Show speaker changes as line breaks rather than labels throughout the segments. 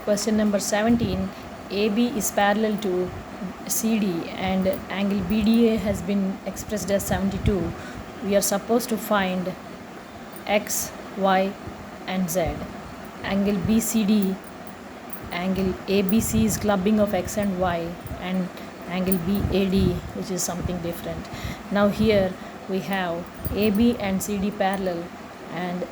Question number 17. AB is parallel to CD and angle BDA has been expressed as 72. We are supposed to find X, Y and Z. Angle BCD, angle ABC is clubbing of X and Y, and angle BAD, which is something different. Now here we have AB and CD parallel and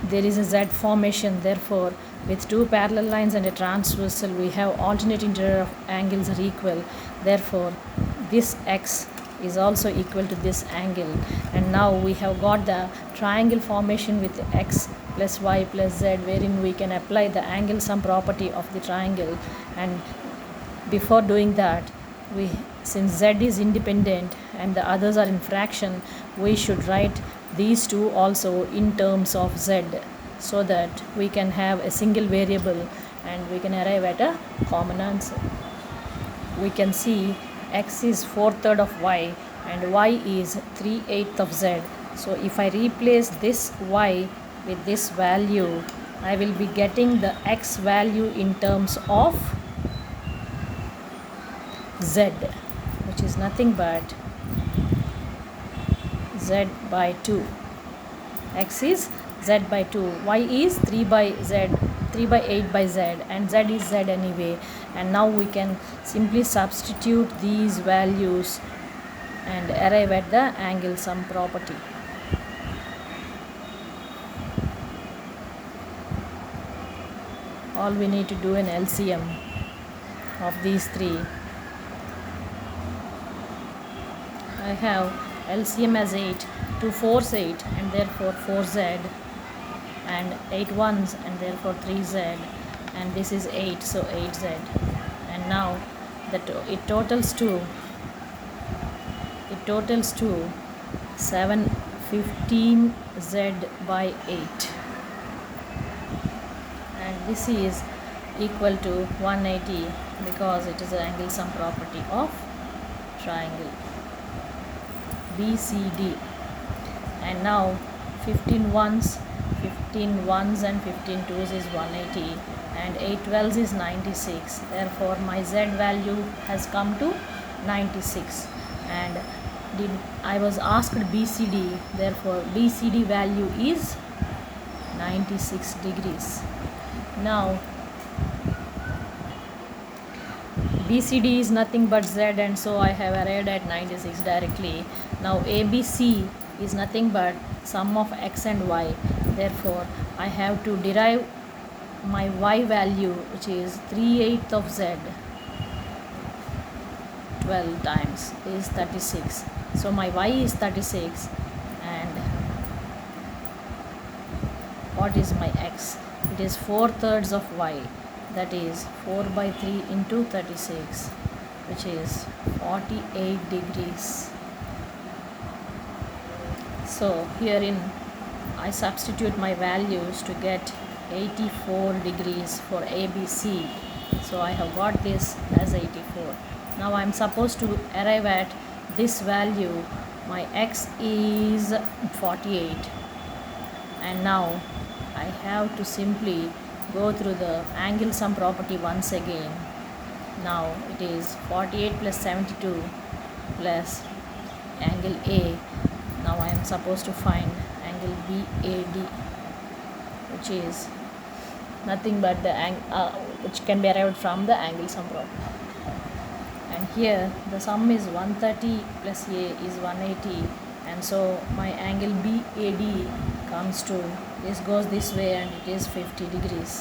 there is a Z formation. Therefore, with two parallel lines and a transversal, we have alternate interior of angles are equal. Therefore, this X is also equal to this angle. And now we have got the triangle formation with X plus Y plus Z, wherein we can apply the angle sum property of the triangle. And before doing that, since Z is independent and the others are in fraction, we should write these two also in terms of Z, so that we can have a single variable and we can arrive at a common answer. We can see X is 4/3 of Y and Y is 3/8 of Z. So if I replace this Y with this value, I will be getting the X value in terms of Z, which is nothing but Z by 2. X is Z by 2, Y is 3 by Z, 3 by 8 by Z, and Z is Z anyway. And now we can simply substitute these values and arrive at the angle sum property. All we need to do an LCM of these three. I have LCM as 8, 2 4s 8 and therefore 4Z, and 8 ones and therefore 3Z, and this is 8, so 8Z. And now it totals to 715Z by 8, and this is equal to 180 because it is an angle sum property of triangle BCD. And now 15 ones and 15 twos is 180 and 8 12s is 96. Therefore my Z value has come to 96, and I was asked BCD, therefore BCD value is 96 degrees. Now BCD is nothing but Z, and so I have arrived at 96 directly. Now ABC is nothing but sum of X and Y. Therefore, I have to derive my Y value, which is 3/8 of Z. 12 times is 36. So my Y is 36, and what is my X? It is 4/3 of Y. That is 4 by 3 into 36, which is 48 degrees. So herein I substitute my values to get 84 degrees for ABC. So I have got this as 84. Now I am supposed to arrive at this value. My X is 48, and now I have to simply go through the angle sum property once again. Now it is 48 plus 72 plus angle A. Now I am supposed to find angle BAD, which is nothing but the which can be arrived from the angle sum property. And here the sum is 130 plus A is 180, and so my angle BAD comes to, this goes this way and it is 50 degrees.